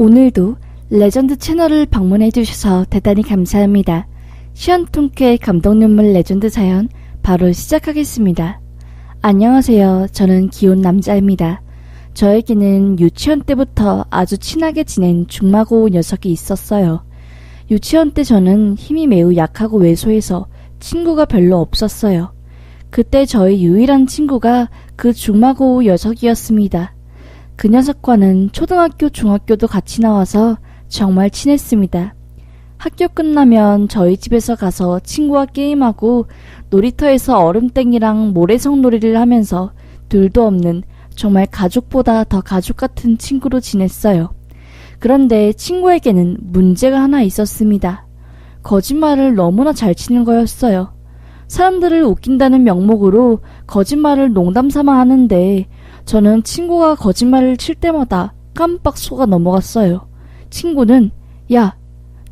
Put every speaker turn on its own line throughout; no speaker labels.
오늘도 레전드 채널을 방문해주셔서 대단히 감사합니다. 시원통쾌 감동눈물 레전드 사연 바로 시작하겠습니다. 안녕하세요. 저는 귀여운 남자입니다. 저에게는 유치원 때부터 아주 친하게 지낸 중마고 녀석이 있었어요. 유치원 때 저는 힘이 매우 약하고 왜소해서 친구가 별로 없었어요. 그때 저의 유일한 친구가 그 중마고 녀석이었습니다. 그 녀석과는 초등학교, 중학교도 같이 나와서 정말 친했습니다. 학교 끝나면 저희 집에서 가서 친구와 게임하고 놀이터에서 얼음땡이랑 모래성 놀이를 하면서 둘도 없는 정말 가족보다 더 가족 같은 친구로 지냈어요. 그런데 친구에게는 문제가 하나 있었습니다. 거짓말을 너무나 잘 치는 거였어요. 사람들을 웃긴다는 명목으로 거짓말을 농담삼아 하는데 저는 친구가 거짓말을 칠 때마다 깜빡 속아 넘어갔어요. 친구는 야,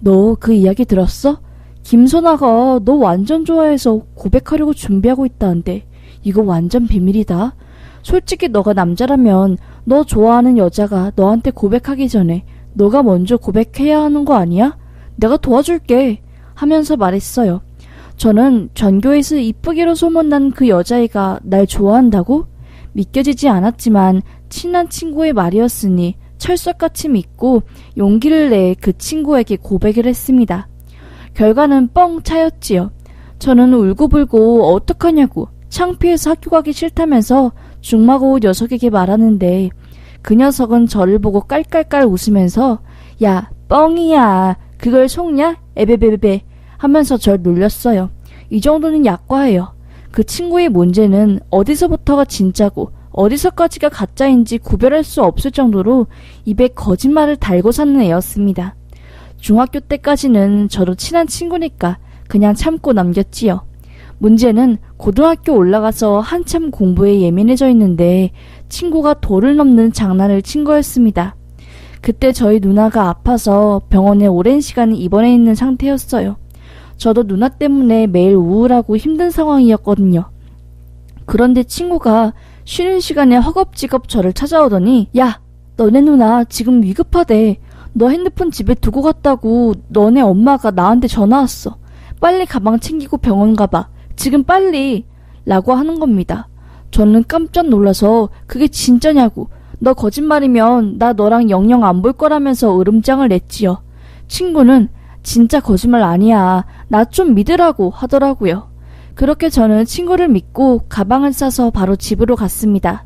너 그 이야기 들었어? 김선아가 너 완전 좋아해서 고백하려고 준비하고 있다는데 이거 완전 비밀이다. 솔직히 너가 남자라면 너 좋아하는 여자가 너한테 고백하기 전에 너가 먼저 고백해야 하는 거 아니야? 내가 도와줄게 하면서 말했어요. 저는 전교에서 이쁘기로 소문난 그 여자애가 날 좋아한다고? 믿겨지지 않았지만 친한 친구의 말이었으니 철석같이 믿고 용기를 내 그 친구에게 고백을 했습니다. 결과는 뻥 차였지요. 저는 울고불고 어떡하냐고 창피해서 학교 가기 싫다면서 중마고 녀석에게 말하는데 그 녀석은 저를 보고 깔깔깔 웃으면서 야, 뻥이야. 그걸 속냐? 에베베베 하면서 절 놀렸어요. 이 정도는 약과예요. 그 친구의 문제는 어디서부터가 진짜고 어디서까지가 가짜인지 구별할 수 없을 정도로 입에 거짓말을 달고 사는 애였습니다. 중학교 때까지는 저도 친한 친구니까 그냥 참고 넘겼지요. 문제는 고등학교 올라가서 한참 공부에 예민해져 있는데 친구가 도를 넘는 장난을 친 거였습니다. 그때 저희 누나가 아파서 병원에 오랜 시간 입원해 있는 상태였어요. 저도 누나 때문에 매일 우울하고 힘든 상황이었거든요. 그런데 친구가 쉬는 시간에 허겁지겁 저를 찾아오더니 야, 너네 누나 지금 위급하대. 너 핸드폰 집에 두고 갔다고 너네 엄마가 나한테 전화 왔어. 빨리 가방 챙기고 병원 가봐. 지금 빨리 라고 하는 겁니다. 저는 깜짝 놀라서 그게 진짜냐고 너 거짓말이면 나 너랑 영영 안 볼 거라면서 으름장을 냈지요. 친구는 진짜 거짓말 아니야. 나 좀 믿으라고 하더라고요. 그렇게 저는 친구를 믿고 가방을 싸서 바로 집으로 갔습니다.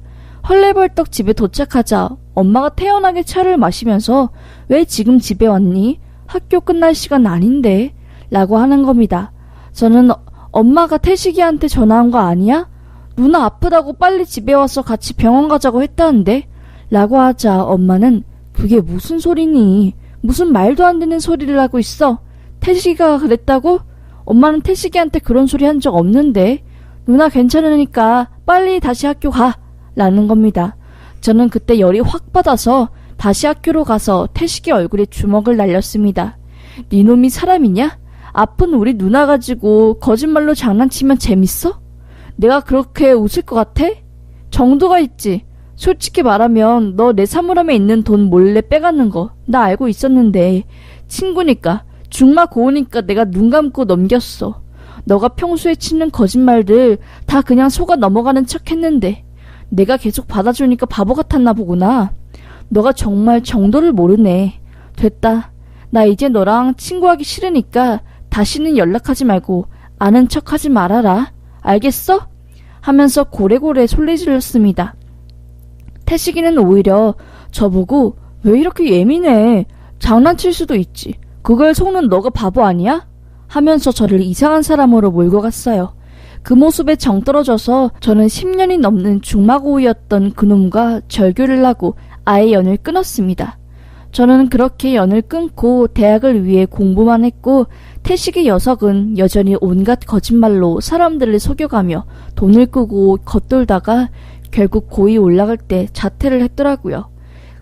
헐레벌떡 집에 도착하자 엄마가 태연하게 차를 마시면서 왜 지금 집에 왔니? 학교 끝날 시간 아닌데? 라고 하는 겁니다. 저는 엄마가 태식이한테 전화한 거 아니야? 누나 아프다고 빨리 집에 와서 같이 병원 가자고 했다는데? 라고 하자 엄마는 그게 무슨 소리니? 무슨 말도 안 되는 소리를 하고 있어? 태식이가 그랬다고? 엄마는 태식이한테 그런 소리 한 적 없는데? 누나 괜찮으니까 빨리 다시 학교 가! 라는 겁니다. 저는 그때 열이 확 받아서 다시 학교로 가서 태식이 얼굴에 주먹을 날렸습니다. 니놈이 사람이냐? 아픈 우리 누나 가지고 거짓말로 장난치면 재밌어? 내가 그렇게 웃을 것 같아? 정도가 있지. 솔직히 말하면 너 내 사물함에 있는 돈 몰래 빼가는 거 나 알고 있었는데 친구니까 중마 고우니까 내가 눈 감고 넘겼어. 너가 평소에 치는 거짓말들 다 그냥 속아 넘어가는 척 했는데 내가 계속 받아주니까 바보 같았나 보구나. 너가 정말 정도를 모르네. 됐다. 나 이제 너랑 친구하기 싫으니까 다시는 연락하지 말고 아는 척 하지 말아라. 알겠어? 하면서 고래고래 솔레질렀습니다. 태식이는 오히려 저보고 왜 이렇게 예민해? 장난칠 수도 있지. 그걸 속는 너가 바보 아니야? 하면서 저를 이상한 사람으로 몰고 갔어요. 그 모습에 정 떨어져서 저는 10년이 넘는 중마고우였던 그놈과 절교를 하고 아예 연을 끊었습니다. 저는 그렇게 연을 끊고 대학을 위해 공부만 했고 태식의 녀석은 여전히 온갖 거짓말로 사람들을 속여가며 돈을 끄고 겉돌다가 결국 고이 올라갈 때 자퇴를 했더라고요.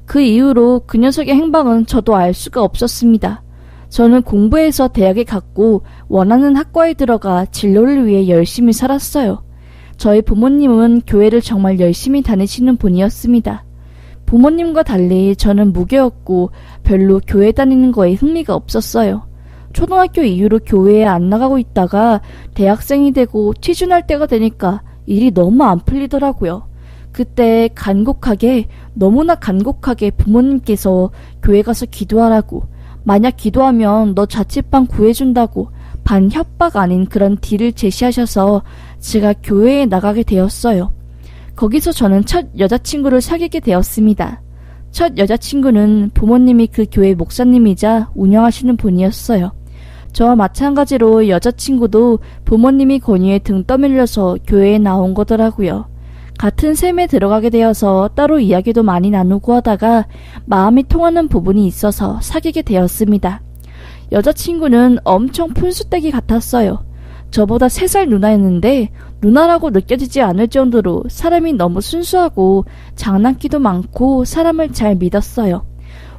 그 이후로 그 녀석의 행방은 저도 알 수가 없었습니다. 저는 공부해서 대학에 갔고 원하는 학과에 들어가 진로를 위해 열심히 살았어요. 저희 부모님은 교회를 정말 열심히 다니시는 분이었습니다. 부모님과 달리 저는 무교였고 별로 교회 다니는 거에 흥미가 없었어요. 초등학교 이후로 교회에 안 나가고 있다가 대학생이 되고 취준할 때가 되니까 일이 너무 안 풀리더라고요. 그때 너무나 간곡하게 부모님께서 교회 가서 기도하라고, 만약 기도하면 너 자취방 구해준다고 반 협박 아닌 그런 딜을 제시하셔서 제가 교회에 나가게 되었어요. 거기서 저는 첫 여자친구를 사귀게 되었습니다. 첫 여자친구는 부모님이 그 교회 목사님이자 운영하시는 분이었어요. 저와 마찬가지로 여자친구도 부모님이 권유에 등 떠밀려서 교회에 나온 거더라고요. 같은 셈에 들어가게 되어서 따로 이야기도 많이 나누고 하다가 마음이 통하는 부분이 있어서 사귀게 되었습니다. 여자친구는 엄청 푼수떼기 같았어요. 저보다 3살 누나였는데 누나라고 느껴지지 않을 정도로 사람이 너무 순수하고 장난기도 많고 사람을 잘 믿었어요.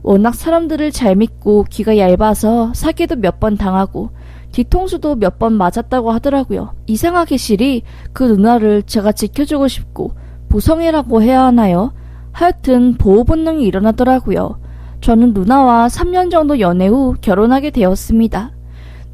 워낙 사람들을 잘 믿고 귀가 얇아서 사기도 몇 번 당하고 뒤통수도 몇 번 맞았다고 하더라고요. 이상하게 실이 그 누나를 제가 지켜주고 싶고 보성애라고 해야 하나요? 하여튼 보호 본능이 일어나더라고요. 저는 누나와 3년 정도 연애 후 결혼하게 되었습니다.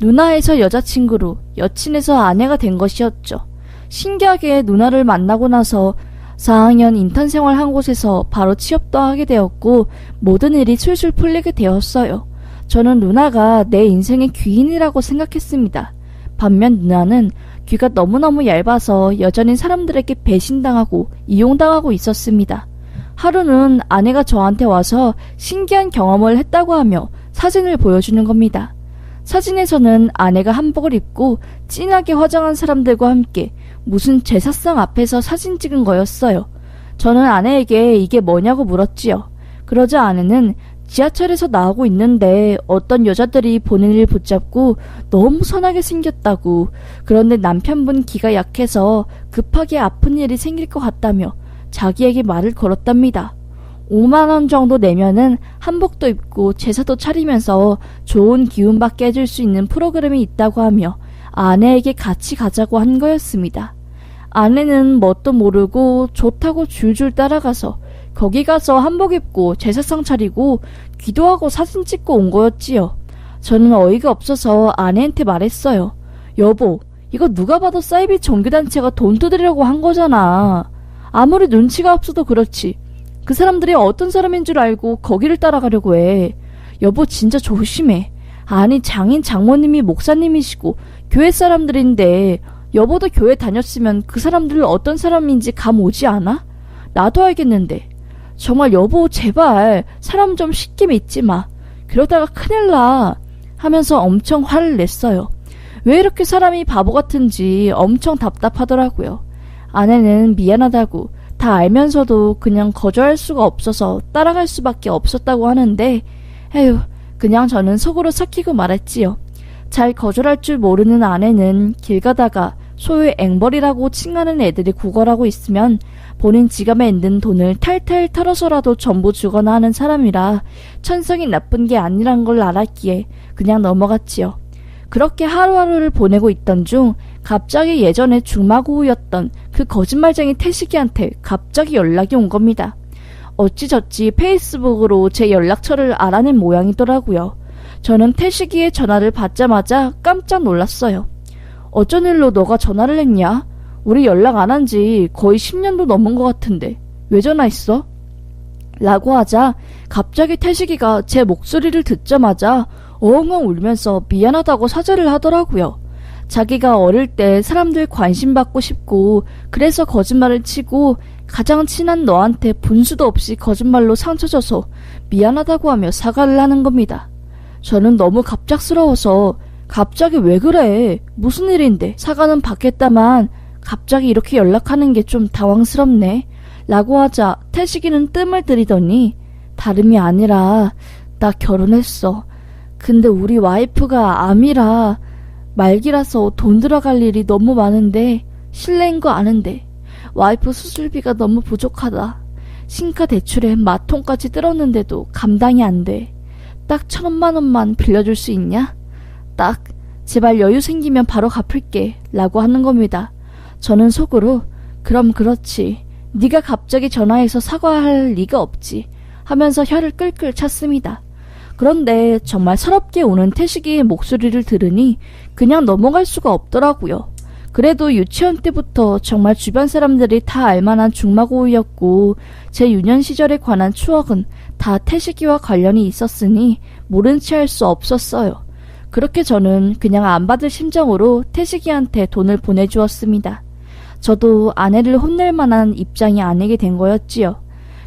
누나에서 여자친구로, 여친에서 아내가 된 것이었죠. 신기하게 누나를 만나고 나서 4학년 인턴 생활한 곳에서 바로 취업도 하게 되었고 모든 일이 술술 풀리게 되었어요. 저는 누나가 내 인생의 귀인이라고 생각했습니다. 반면 누나는 귀가 너무너무 얇아서 여전히 사람들에게 배신당하고 이용당하고 있었습니다. 하루는 아내가 저한테 와서 신기한 경험을 했다고 하며 사진을 보여주는 겁니다. 사진에서는 아내가 한복을 입고 진하게 화장한 사람들과 함께 무슨 제사상 앞에서 사진 찍은 거였어요. 저는 아내에게 이게 뭐냐고 물었지요. 그러자 아내는 지하철에서 나오고 있는데 어떤 여자들이 본인을 붙잡고 너무 선하게 생겼다고, 그런데 남편분 기가 약해서 급하게 아픈 일이 생길 것 같다며 자기에게 말을 걸었답니다. 5만원 정도 내면은 한복도 입고 제사도 차리면서 좋은 기운받게 해줄 수 있는 프로그램이 있다고 하며 아내에게 같이 가자고 한 거였습니다. 아내는 뭣도 모르고 좋다고 줄줄 따라가서 거기 가서 한복 입고 제사상 차리고 기도하고 사진 찍고 온 거였지요. 저는 어이가 없어서 아내한테 말했어요. 여보, 이거 누가 봐도 사이비 종교단체가 돈 뜯으려고 한 거잖아. 아무리 눈치가 없어도 그렇지. 그 사람들이 어떤 사람인 줄 알고 거기를 따라가려고 해. 여보 진짜 조심해. 아니 장인 장모님이 목사님이시고 교회 사람들인데 여보도 교회 다녔으면 그 사람들 어떤 사람인지 감 오지 않아? 나도 알겠는데. 정말 여보 제발 사람 좀 쉽게 믿지 마. 그러다가 큰일 나. 하면서 엄청 화를 냈어요. 왜 이렇게 사람이 바보 같은지 엄청 답답하더라고요. 아내는 미안하다고 다 알면서도 그냥 거절할 수가 없어서 따라갈 수밖에 없었다고 하는데 에휴, 그냥 저는 속으로 삭히고 말했지요. 잘 거절할 줄 모르는 아내는 길 가다가 소위 앵벌이라고 칭하는 애들이 구걸하고 있으면 본인 지갑에 있는 돈을 탈탈 털어서라도 전부 주거나 하는 사람이라 천성이 나쁜 게 아니란 걸 알았기에 그냥 넘어갔지요. 그렇게 하루하루를 보내고 있던 중 갑자기 예전에 중마고우였던 그 거짓말쟁이 태식이한테 갑자기 연락이 온 겁니다. 어찌저찌 페이스북으로 제 연락처를 알아낸 모양이더라고요. 저는 태식이의 전화를 받자마자 깜짝 놀랐어요. 어쩐 일로 너가 전화를 했냐? 우리 연락 안 한 지 거의 10년도 넘은 것 같은데 왜 전화했어? 라고 하자 갑자기 태식이가 제 목소리를 듣자마자 엉엉 울면서 미안하다고 사죄를 하더라고요. 자기가 어릴 때 사람들 관심 받고 싶고 그래서 거짓말을 치고 가장 친한 너한테 분수도 없이 거짓말로 상처 줘서 미안하다고 하며 사과를 하는 겁니다. 저는 너무 갑작스러워서 갑자기 왜 그래? 무슨 일인데? 사과는 받겠다만 갑자기 이렇게 연락하는 게 좀 당황스럽네. 라고 하자 태식이는 뜸을 들이더니 다름이 아니라 나 결혼했어. 근데 우리 와이프가 암이라 말기라서 돈 들어갈 일이 너무 많은데 실례인 거 아는데 와이프 수술비가 너무 부족하다. 신카 대출에 마통까지 들었는데도 감당이 안 돼. 딱 1,000만 원만 빌려줄 수 있냐? 딱 제발 여유 생기면 바로 갚을게 라고 하는 겁니다. 저는 속으로 그럼 그렇지. 네가 갑자기 전화해서 사과할 리가 없지 하면서 혀를 끌끌 찼습니다. 그런데 정말 서럽게 우는 태식이의 목소리를 들으니 그냥 넘어갈 수가 없더라고요. 그래도 유치원 때부터 정말 주변 사람들이 다 알만한 중마고우였고 제 유년 시절에 관한 추억은 다 태식이와 관련이 있었으니 모른 체 할 수 없었어요. 그렇게 저는 그냥 안 받을 심정으로 태식이한테 돈을 보내주었습니다. 저도 아내를 혼낼 만한 입장이 아니게 된 거였지요.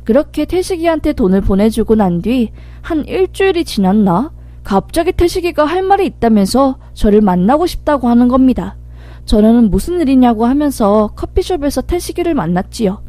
그렇게 태식이한테 돈을 보내주고 난 뒤 한 일주일이 지났나? 갑자기 태식이가 할 말이 있다면서 저를 만나고 싶다고 하는 겁니다. 저는 무슨 일이냐고 하면서 커피숍에서 태식이를 만났지요.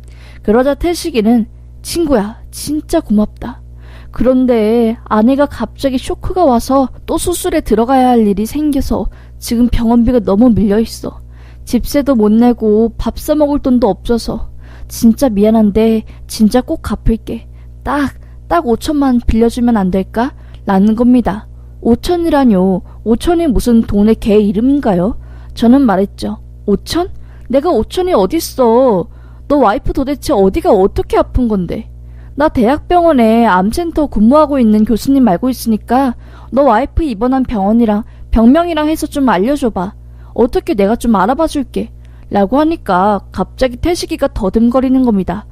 그러자 태식이는 친구야, 진짜 고맙다. 그런데 아내가 갑자기 쇼크가 와서 또 수술에 들어가야 할 일이 생겨서 지금 병원비가 너무 밀려있어. 집세도 못 내고 밥 사 먹을 돈도 없어서 진짜 미안한데 진짜 꼭 갚을게. 딱 5천만 빌려주면 안 될까? 라는 겁니다. 5천이라뇨. 5천이 무슨 동네 개 이름인가요? 저는 말했죠. 5천? 내가 5천이 어딨어. 너 와이프 도대체 어디가 어떻게 아픈 건데? 나 대학병원에 암센터 근무하고 있는 교수님 알고 있으니까 너 와이프 입원한 병원이랑 병명이랑 해서 좀 알려줘봐. 어떻게 내가 좀 알아봐 줄게. 라고 하니까 갑자기 태식이가 더듬거리는 겁니다.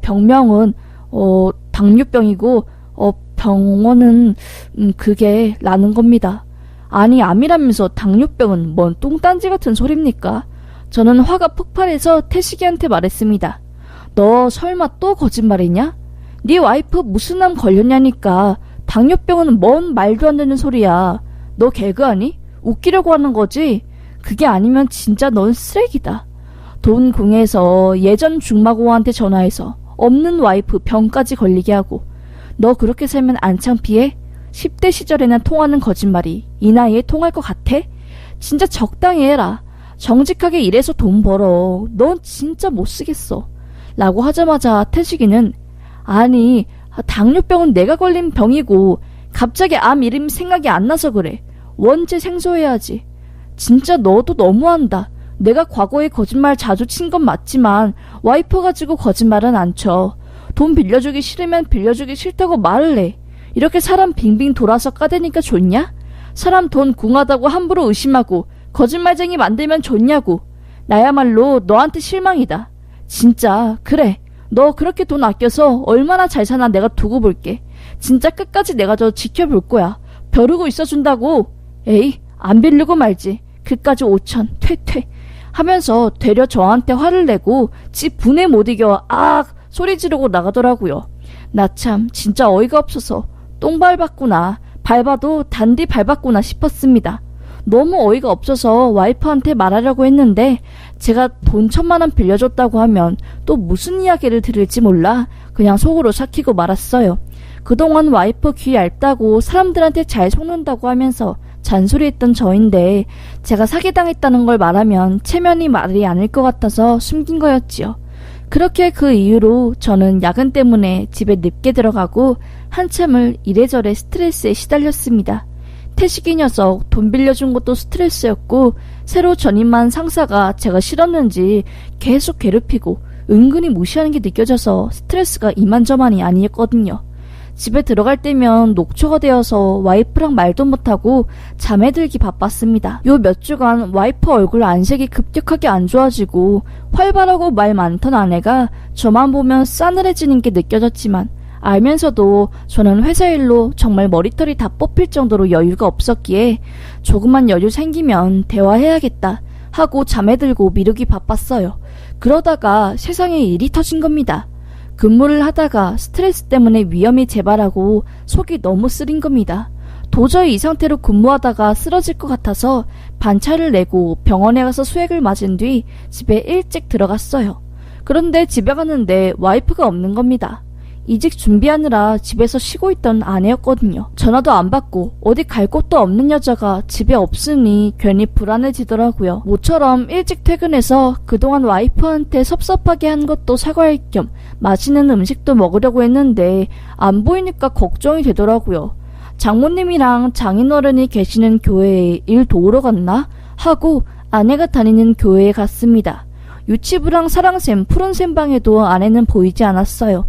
병명은 당뇨병이고 병원은 그게 라는 겁니다. 아니 암이라면서 당뇨병은 뭔 똥딴지 같은 소립니까? 저는 화가 폭발해서 태식이한테 말했습니다. 너 설마 또 거짓말이냐? 네 와이프 무슨 암 걸렸냐니까. 당뇨병은 뭔 말도 안 되는 소리야. 너 개그하니? 웃기려고 하는 거지? 그게 아니면 진짜 넌 쓰레기다. 돈 궁해서 예전 중마고한테 전화해서 없는 와이프 병까지 걸리게 하고 너 그렇게 살면 안 창피해? 10대 시절에나 통하는 거짓말이 이 나이에 통할 것 같아? 진짜 적당히 해라. 정직하게 일해서 돈 벌어. 넌 진짜 못 쓰겠어. 라고 하자마자 태식이는 아니 당뇨병은 내가 걸린 병이고 갑자기 암 이름 생각이 안 나서 그래. 원체 생소해야지. 진짜 너도 너무한다. 내가 과거에 거짓말 자주 친 건 맞지만 와이프 가지고 거짓말은 안 쳐. 돈 빌려주기 싫으면 빌려주기 싫다고 말을 해. 이렇게 사람 빙빙 돌아서 까대니까 좋냐? 사람 돈 궁하다고 함부로 의심하고 거짓말쟁이 만들면 좋냐고. 나야말로 너한테 실망이다. 진짜 그래. 너 그렇게 돈 아껴서 얼마나 잘 사나 내가 두고 볼게. 진짜 끝까지 내가 저 지켜볼 거야. 벼르고 있어준다고. 에이 안 빌리고 말지. 그까지 5천 퇴퇴 하면서 되려 저한테 화를 내고 집 분에 못 이겨 소리 지르고 나가더라고요. 나 참 진짜 어이가 없어서 똥 밟았구나. 밟아도 단디 밟았구나 싶었습니다. 너무 어이가 없어서 와이프한테 말하려고 했는데 제가 돈 1,000만 원 빌려줬다고 하면 또 무슨 이야기를 들을지 몰라 그냥 속으로 삭히고 말았어요. 그동안 와이프 귀 얇다고 사람들한테 잘 속는다고 하면서 잔소리했던 저인데 제가 사기당했다는 걸 말하면 체면이 말이 아닐 것 같아서 숨긴 거였지요. 그렇게 그 이후로 저는 야근 때문에 집에 늦게 들어가고 한참을 이래저래 스트레스에 시달렸습니다. 태식이 녀석 돈 빌려준 것도 스트레스였고 새로 전임한 상사가 제가 싫었는지 계속 괴롭히고 은근히 무시하는 게 느껴져서 스트레스가 이만저만이 아니었거든요. 집에 들어갈 때면 녹초가 되어서 와이프랑 말도 못하고 잠에 들기 바빴습니다. 요 몇 주간 와이프 얼굴 안색이 급격하게 안 좋아지고 활발하고 말 많던 아내가 저만 보면 싸늘해지는 게 느껴졌지만 알면서도 저는 회사 일로 정말 머리털이 다 뽑힐 정도로 여유가 없었기에 조금만 여유 생기면 대화해야겠다 하고 잠에 들고 미루기 바빴어요. 그러다가 세상에 일이 터진 겁니다. 근무를 하다가 스트레스 때문에 위험이 재발하고 속이 너무 쓰린 겁니다. 도저히 이 상태로 근무하다가 쓰러질 것 같아서 반차를 내고 병원에 가서 수액을 맞은 뒤 집에 일찍 들어갔어요. 그런데 집에 갔는데 와이프가 없는 겁니다. 이직 준비하느라 집에서 쉬고 있던 아내였거든요. 전화도 안 받고 어디 갈 곳도 없는 여자가 집에 없으니 괜히 불안해지더라고요. 모처럼 일찍 퇴근해서 그동안 와이프한테 섭섭하게 한 것도 사과할 겸 맛있는 음식도 먹으려고 했는데 안 보이니까 걱정이 되더라고요. 장모님이랑 장인어른이 계시는 교회에 일 도우러 갔나? 하고 아내가 다니는 교회에 갔습니다. 유치부랑 사랑샘, 푸른샘 방에도 아내는 보이지 않았어요.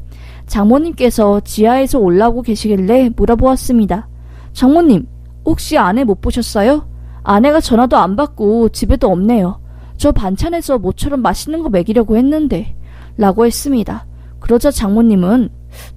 장모님께서 지하에서 올라오고 계시길래 물어보았습니다. 장모님, 혹시 아내 못 보셨어요? 아내가 전화도 안 받고 집에도 없네요. 저 반찬에서 모처럼 맛있는 거 먹이려고 했는데 라고 했습니다. 그러자 장모님은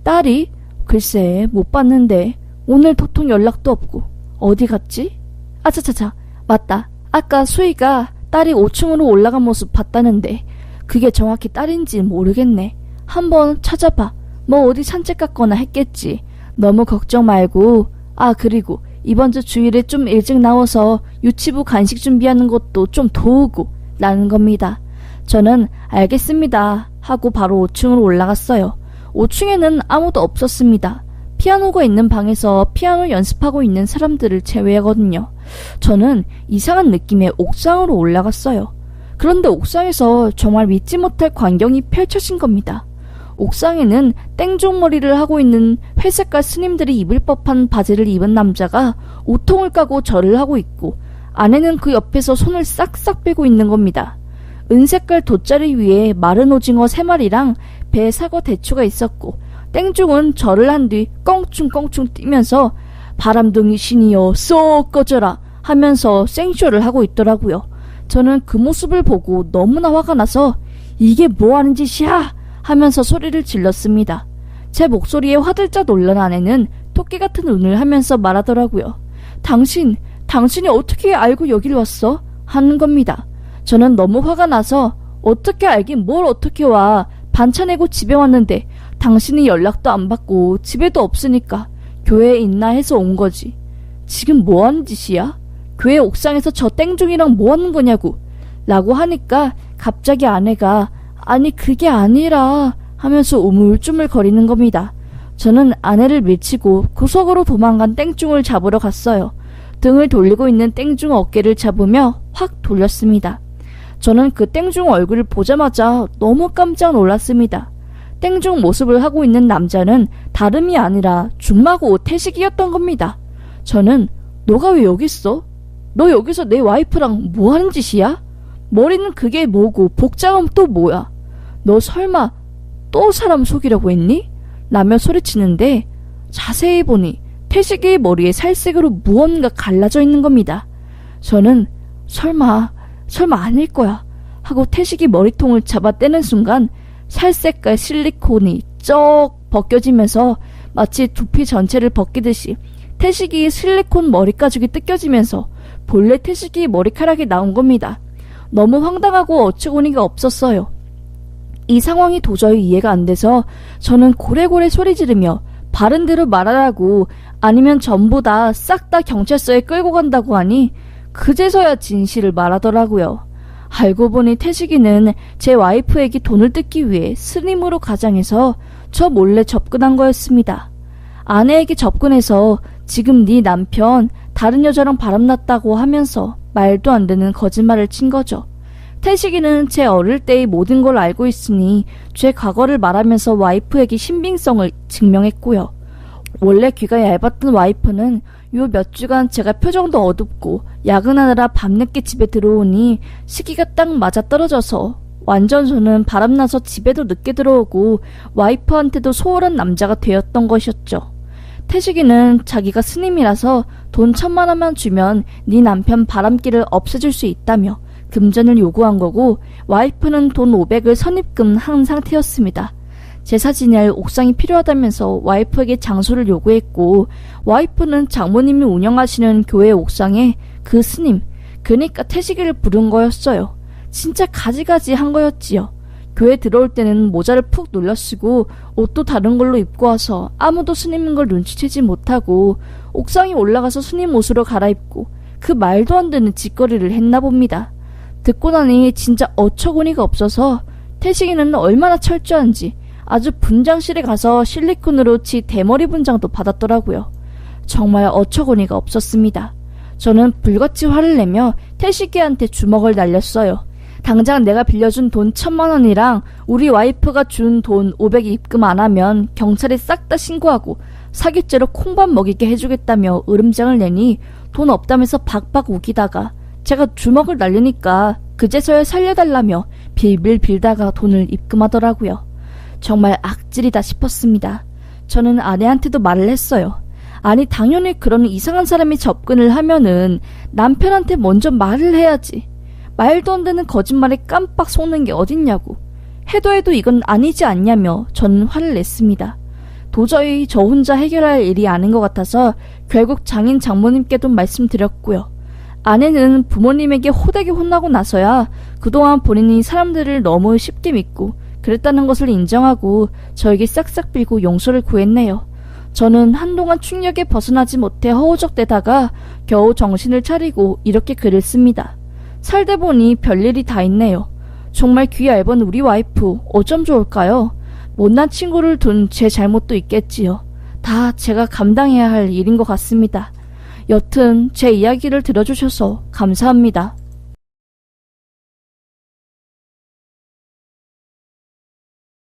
딸이? 글쎄 못 봤는데 오늘 도통 연락도 없고 어디 갔지? 아차차차 맞다. 아까 수희가 딸이 5층으로 올라간 모습 봤다는데 그게 정확히 딸인지 모르겠네. 한번 찾아봐. 뭐 어디 산책 갔거나 했겠지. 너무 걱정 말고. 아 그리고 이번 주 주일에 좀 일찍 나와서 유치부 간식 준비하는 것도 좀 도우고 라는 겁니다. 저는 알겠습니다 하고 바로 5층으로 올라갔어요. 5층에는 아무도 없었습니다. 피아노가 있는 방에서 피아노 연습하고 있는 사람들을 제외하거든요. 저는 이상한 느낌의 옥상으로 올라갔어요. 그런데 옥상에서 정말 믿지 못할 광경이 펼쳐진 겁니다. 옥상에는 땡종머리를 하고 있는 회색깔 스님들이 입을 법한 바지를 입은 남자가 우통을 까고 절을 하고 있고 아내는 그 옆에서 손을 싹싹 빼고 있는 겁니다. 은색깔 돗자리 위에 마른 오징어 3마리랑 배 사과 대추가 있었고 땡중은 절을 한 뒤 껑충껑충 뛰면서 바람둥이 신이여 쏙 꺼져라 하면서 생쇼를 하고 있더라고요. 저는 그 모습을 보고 너무나 화가 나서 이게 뭐하는 짓이야 하면서 소리를 질렀습니다. 제 목소리에 화들짝 놀란 아내는 토끼 같은 눈을 하면서 말하더라고요. 당신이 어떻게 알고 여길 왔어? 하는 겁니다. 저는 너무 화가 나서 어떻게 알긴 뭘 어떻게 와. 반찬 내고 집에 왔는데 당신이 연락도 안 받고 집에도 없으니까 교회에 있나 해서 온 거지. 지금 뭐 하는 짓이야? 교회 옥상에서 저 땡중이랑 뭐 하는 거냐고 라고 하니까 갑자기 아내가 아니 그게 아니라 하면서 우물쭈물 거리는 겁니다. 저는 아내를 밀치고 구석으로 도망간 땡중을 잡으러 갔어요. 등을 돌리고 있는 땡중 어깨를 잡으며 확 돌렸습니다. 저는 그 땡중 얼굴을 보자마자 너무 깜짝 놀랐습니다. 땡중 모습을 하고 있는 남자는 다름이 아니라 중마고 태식이었던 겁니다. 저는 너가 왜 여기 있어? 너 여기서 내 와이프랑 뭐 하는 짓이야? 머리는 그게 뭐고 복장은 또 뭐야? 너 설마 또 사람 속이려고 했니? 라며 소리치는데 자세히 보니 태식이의 머리에 살색으로 무언가 갈라져 있는 겁니다. 저는 설마 아닐 거야 하고 태식이 머리통을 잡아 떼는 순간 살색깔 실리콘이 쩍 벗겨지면서 마치 두피 전체를 벗기듯이 태식이의 실리콘 머리 가죽이 뜯겨지면서 본래 태식이의 머리카락이 나온 겁니다. 너무 황당하고 어처구니가 없었어요. 이 상황이 도저히 이해가 안 돼서 저는 고래고래 소리 지르며 바른 대로 말하라고 아니면 전부 다 싹 다 경찰서에 끌고 간다고 하니 그제서야 진실을 말하더라고요. 알고 보니 태식이는 제 와이프에게 돈을 뜯기 위해 스님으로 가장해서 저 몰래 접근한 거였습니다. 아내에게 접근해서 지금 네 남편 다른 여자랑 바람났다고 하면서 말도 안 되는 거짓말을 친 거죠. 태식이는 제 어릴 때의 모든 걸 알고 있으니 제 과거를 말하면서 와이프에게 신빙성을 증명했고요. 원래 귀가 얇았던 와이프는 요 몇 주간 제가 표정도 어둡고 야근하느라 밤늦게 집에 들어오니 시기가 딱 맞아떨어져서 완전 저는 바람나서 집에도 늦게 들어오고 와이프한테도 소홀한 남자가 되었던 것이었죠. 태식이는 자기가 스님이라서 돈 1,000만 원만 주면 네 남편 바람기를 없애줄 수 있다며 금전을 요구한 거고 와이프는 돈 500을 선입금 한 상태였습니다. 제사 지낼 옥상이 필요하다면서 와이프에게 장소를 요구했고 와이프는 장모님이 운영하시는 교회 옥상에 그 스님, 그러니까 태식이를 부른 거였어요. 진짜 가지가지 한 거였지요. 교회 들어올 때는 모자를 푹 눌러쓰고 옷도 다른 걸로 입고 와서 아무도 스님인 걸 눈치채지 못하고 옥상에 올라가서 스님 옷으로 갈아입고 그 말도 안 되는 짓거리를 했나 봅니다. 듣고 나니 진짜 어처구니가 없어서 태식이는 얼마나 철저한지 아주 분장실에 가서 실리콘으로 치 대머리 분장도 받았더라고요. 정말 어처구니가 없었습니다. 저는 불같이 화를 내며 태식이한테 주먹을 날렸어요. 당장 내가 빌려준 돈 1,000만 원이랑 우리 와이프가 준 돈 500 입금 안 하면 경찰에 싹 다 신고하고 사기죄로 콩밥 먹이게 해주겠다며 으름장을 내니 돈 없다면서 박박 우기다가 제가 주먹을 날리니까 그제서야 살려달라며 빌빌 빌다가 돈을 입금하더라고요. 정말 악질이다 싶었습니다. 저는 아내한테도 말을 했어요. 아니 당연히 그런 이상한 사람이 접근을 하면은 남편한테 먼저 말을 해야지. 말도 안 되는 거짓말에 깜빡 속는 게 어딨냐고. 해도 이건 아니지 않냐며 저는 화를 냈습니다. 도저히 저 혼자 해결할 일이 아닌 것 같아서 결국 장인 장모님께도 말씀드렸고요. 아내는 부모님에게 호되게 혼나고 나서야 그동안 본인이 사람들을 너무 쉽게 믿고 그랬다는 것을 인정하고 저에게 싹싹 빌고 용서를 구했네요. 저는 한동안 충격에 벗어나지 못해 허우적대다가 겨우 정신을 차리고 이렇게 글을 씁니다. 살다 보니 별일이 다 있네요. 정말 귀 얇은 우리 와이프 어쩜 좋을까요? 못난 친구를 둔 제 잘못도 있겠지요. 다 제가 감당해야 할 일인 것 같습니다. 여튼 제 이야기를 들어주셔서 감사합니다.